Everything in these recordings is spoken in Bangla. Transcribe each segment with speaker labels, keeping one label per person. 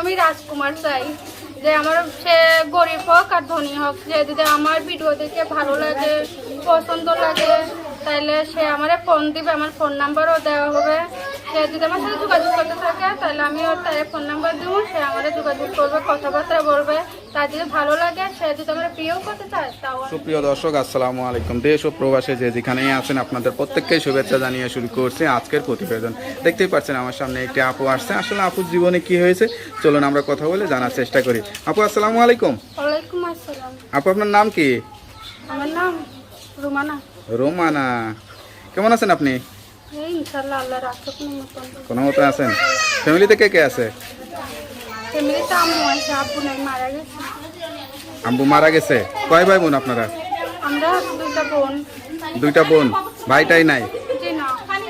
Speaker 1: সেরকমই রাজকুমার চাই, যে আমার সে গরিব হোক আর ধনী হোক, যে যদি আমার ভিডিও দেখে ভালো লাগে, পছন্দ লাগে, তাহলে সে আমার ফোন দিবে, আমার ফোন নাম্বারও দেওয়া হবে। সে যদি আমার সাথে যোগাযোগ করতে থাকে তাহলে আমি ওর তার ফোন নাম্বার দেবো, সে আমার যোগাযোগ করবে, কথাবার্তা বলবে। তার যদি ভালো লাগে, সে যদি আমার প্রিয় করতে চায় তাও।
Speaker 2: সুপ্রিয় দর্শক, আসসালামু আলাইকুম। দেশ ও প্রবাসে যে যেখানেই আছেন আপনাদের প্রত্যেককেই শুভেচ্ছা জানিয়ে শুরু করছি আজকের প্রতিবেদন। দেখতেই পাচ্ছেন আমার সামনে একটি আপু আসছে। আসলে আপুর জীবনে কি হয়েছে চলুন আমরা কথা বলে জানার চেষ্টা করি। আপু আসসালামু আলাইকুম।
Speaker 1: ওয়ালাইকুম আসসালাম।
Speaker 2: আপু আপনার নাম কি?
Speaker 1: আমার নাম রুমানা।
Speaker 2: রোমানা, কেমন আছেন আপনি?
Speaker 1: এই ইনশাআল্লাহ আল্লাহর রাখে
Speaker 2: কোনো মতো আছেন? ফ্যামিলিতে কে কে আছে?
Speaker 1: ফ্যামিলিতে আম্মু আছে, আব্বু নাই, মারা গেছে।
Speaker 2: আব্বু মারা গেছে। কয় ভাই বোন আপনারা?
Speaker 1: আমরা দুইটা বোন।
Speaker 2: দুইটা বোন, ভাইটাই নাই?
Speaker 1: জি না,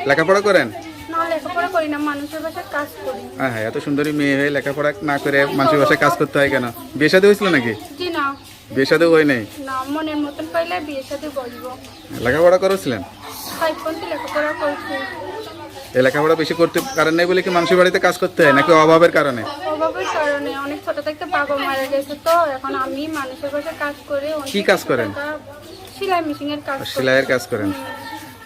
Speaker 2: লেখাপড়া করেন?
Speaker 1: না লেখাপড়া করি না, মানুষের বাসায় কাজ করি।
Speaker 2: হ্যাঁ হ্যাঁ, এত সুন্দরী মেয়ে হয়ে লেখাপড়া না করে মানুষের বাসায় কাজ করতে হয় কেন? বিয়ে শাদী হয়েছিল নাকি?
Speaker 1: জি না,
Speaker 2: বিয়ে শাদী হয় নাই?
Speaker 1: না মনের মতন পাইলে বিয়ের সাথে বসবো।
Speaker 2: লেখাপড়া করেছিলেন?
Speaker 1: 5 পর্যন্ত লেখাপড়া করছি।
Speaker 2: এই লেখাপড়া বেশি করতে পারেন নাই বলে কি মানুষের বাড়িতে কাজ করতে হয় নাকি অভাবের কারণে?
Speaker 1: অভাবের কারণে, অনেক ছোট থেকে বাবা মারা গেছে, তো এখন আমি মানুষের বাসায় কাজ করি।
Speaker 2: কি কাজ করেন?
Speaker 1: সেলাই মেশিনের কাজ করি।
Speaker 2: সেলাইয়ের কাজ করেন।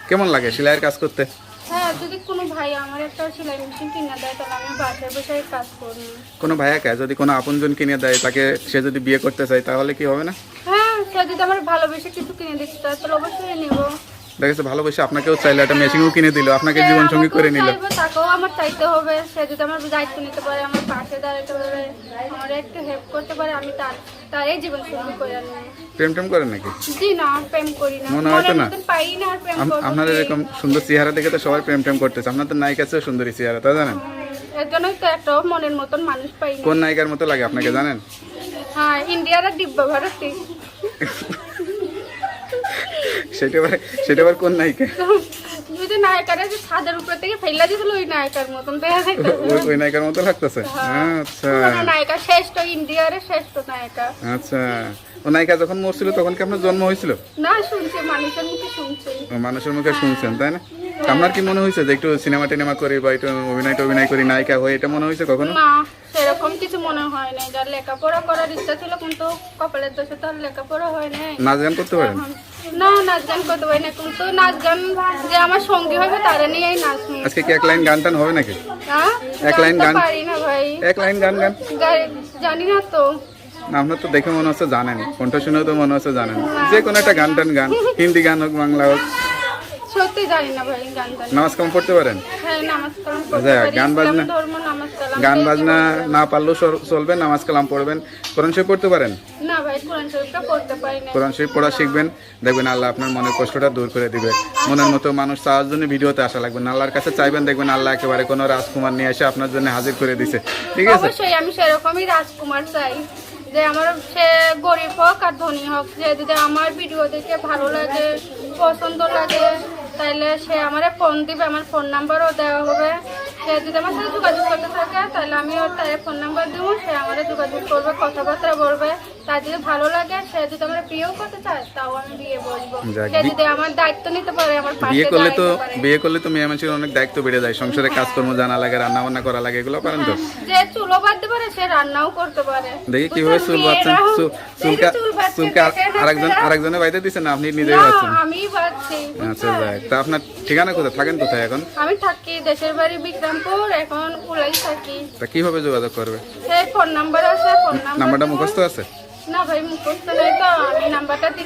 Speaker 2: কেমন লাগে সেলাইয়ের কাজ করতে?
Speaker 1: হ্যাঁ, যদি কোনো ভাই আমার একটা সেলাই মেশিন কিনে দেয় তাহলে আমি বাসায় বসে কাজ করি।
Speaker 2: কোনো ভাইয়াকে যদি কোনো আপনজন কিনে দেয়, তাকে সে যদি বিয়ে করতে চায় তাহলে কি হবে না?
Speaker 1: হ্যাঁ, সে যদি আমার ভালোবেসে কিছু কিনে দিতে চায় তাহলে অবশ্যই নেব।
Speaker 2: দেখেছে ভালোবেসে আপনাকেও চাইলে একটা মেশিনও কিনে দিল, আপনাকে জীবন সঙ্গী করে নিল।
Speaker 1: তাকেও আমার চাইতে হবে, সে যদি আমার দায়িত্ব নিতে পারে, আমার পাশে দাঁড়াতে পারে, আমার একটু হেল্প করতে পারে, আমি তার এই জীবন সঙ্গী করে আনবো।
Speaker 2: প্রেম টেম করেন নাকি?
Speaker 1: জি না, প্রেম করি না,
Speaker 2: মনে হয় তো না।
Speaker 1: পাই না আর প্রেম করব।
Speaker 2: আপনার এরকম সুন্দর চেহারা দেখে তো সবাই প্রেম টেম করতেছে। আপনার তো নায়িকা চেয়েও সুন্দরী চেহারা, তা জানেন?
Speaker 1: এর জন্যই তো একটা মনের মতন মানুষ পাই না।
Speaker 2: কোন নায়িকার মতো লাগে আপনাকে জানেন?
Speaker 1: হ্যাঁ, ইন্ডিয়ার আর দিব্যা ভারতী।
Speaker 2: সেটা আবার কোন নায়িকা?
Speaker 1: যদি নায়িকারা যে ছাদের উপর থেকে ফেলা দিয়েছিল ওই নায়িকার মতন দেখা যাইতেছে।
Speaker 2: ওই নায়িকার মতো লাগতেছে? আচ্ছা,
Speaker 1: নায়িকা শ্রেষ্ঠ, ইন্ডিয়ার শ্রেষ্ঠ নায়িকা।
Speaker 2: আচ্ছা। ও নায়িকা যখন মরছিল তখন কি আপনার জন্ম হয়েছিল?
Speaker 1: না, শুনছি, মানুষের মুখে শুনছি।
Speaker 2: মানুষের মুখে শুনছেন, তাই না? আপনার কি মনে হয়েছে যে একটু সিনেমা টিনেমা করি বা একটু অভিনয় করি, নায়িকা হয়ে, এটা মনে হয়েছে কখনো?
Speaker 1: না, সেরকম কিছু মনে হয় না। যার লেখাপড়া করার ইচ্ছা ছিল কিন্তু কপালের দোষে তো আর লেখাপড়া হয় না।
Speaker 2: নাচ গান করতে পারেন?
Speaker 1: না, নাচ গান করতে পারি না, কিন্তু নাচ গান যে আমার সঙ্গী হবে তারা নিয়েই নাচবো।
Speaker 2: আজকে কি এক লাইন গান টান হবে নাকি?
Speaker 1: হ্যাঁ,
Speaker 2: এক লাইন গান?
Speaker 1: পারি না ভাই,
Speaker 2: এক লাইন গান গান
Speaker 1: জানি না তো।
Speaker 2: না, আপনার তো দেখে মনে হচ্ছে জানেন, কণ্ঠ শুনেও তো মনে হচ্ছে জানেন। যে কোনো একটা গান টান গান, হিন্দি গান হোক বাংলা হোক।
Speaker 1: সত্যি জানি না ভাই, গান জানি না।
Speaker 2: নামাজ কালাম পড়তে পারেন?
Speaker 1: হ্যাঁ, নামাজ কালাম পড়তে
Speaker 2: আচ্ছা,
Speaker 1: পারি,
Speaker 2: গান
Speaker 1: ইসলাম
Speaker 2: বাজনা?
Speaker 1: ধর্ম নামাজ কালাম।
Speaker 2: গান বাজনা না পারলেও চলবে, নামাজ কালাম পড়বেন। কোরআন শরীফ পড়তে পারেন?
Speaker 1: না ভাই, কোরআন শরীফটা পড়তে পারি না।
Speaker 2: কোরআন শরীফ পড়া শিখবেন, দেখবেন আল্লাহ আপনার মনের কষ্টটা দূর করে দিবে। মনের মতো মানুষ চাওয়ার জন্য ভিডিওতে আসা লাগবে না, আল্লাহর কাছে চাইবেন, দেখবেন আল্লাহ একেবারে কোনো রাজকুমার নিয়ে এসে আপনার জন্য হাজির করে দিছে। ঠিক আছে?
Speaker 1: অবশ্যই আমি সেরকমই রাজকুমার চাই, যে আমার সে গরিব হোক আর ধনী হোক, যে যদি আমার ভিডিও দেখে ভালো লাগে, পছন্দ লাগে, তাহলে সে আমার ফোন দিবে, আমার ফোন নাম্বারও দেওয়া হবে। সে যদি আমার সাথে যোগাযোগ করতে থাকে তাহলে আমি ওর তার ফোন নাম্বার দেবো, সে আমার যোগাযোগ করবে, কথাবার্তা বলবে। তার যদি ভালো লাগে, সে যদি আমার প্রিয় করতে চায় তাও আমি বিয়ে বলবো। সে যদি আমার দায়িত্ব নিতে পারে, আমার পাশে
Speaker 2: বিয়ে করলে তো মেয়ে মানুষের অনেক দায়িত্ব বেড়ে যায়, সংসারে কাজকর্ম জানা লাগে, রান্না বান্না করা লাগে, এগুলো পারেন তো?
Speaker 1: যে চুলো বাঁধতে পারে সে রান্নাও করতে পারে।
Speaker 2: দেখি কিভাবে চুল বাঁধছেন। চুলকে আরেকজনে বাইতে দিচ্ছেন না, আপনি নিজেই বাঁধছেন?
Speaker 1: আমি বাঁধছি।
Speaker 2: আচ্ছা, যাক। তা আপনার ঠিকানা কোথায়, থাকেন কোথায় এখন?
Speaker 1: আমি থাকি দেশের বাড়ি বিক্রমপুর, এখন কুলাই থাকি।
Speaker 2: তা কিভাবে যোগাযোগ করবে?
Speaker 1: সেই ফোন নাম্বার আছে, ফোন নাম্বার।
Speaker 2: নাম্বারটা মুখস্থ আছে?
Speaker 1: না ভাই, মুখস্থ নাই তো, আমি নাম্বারটা দিতে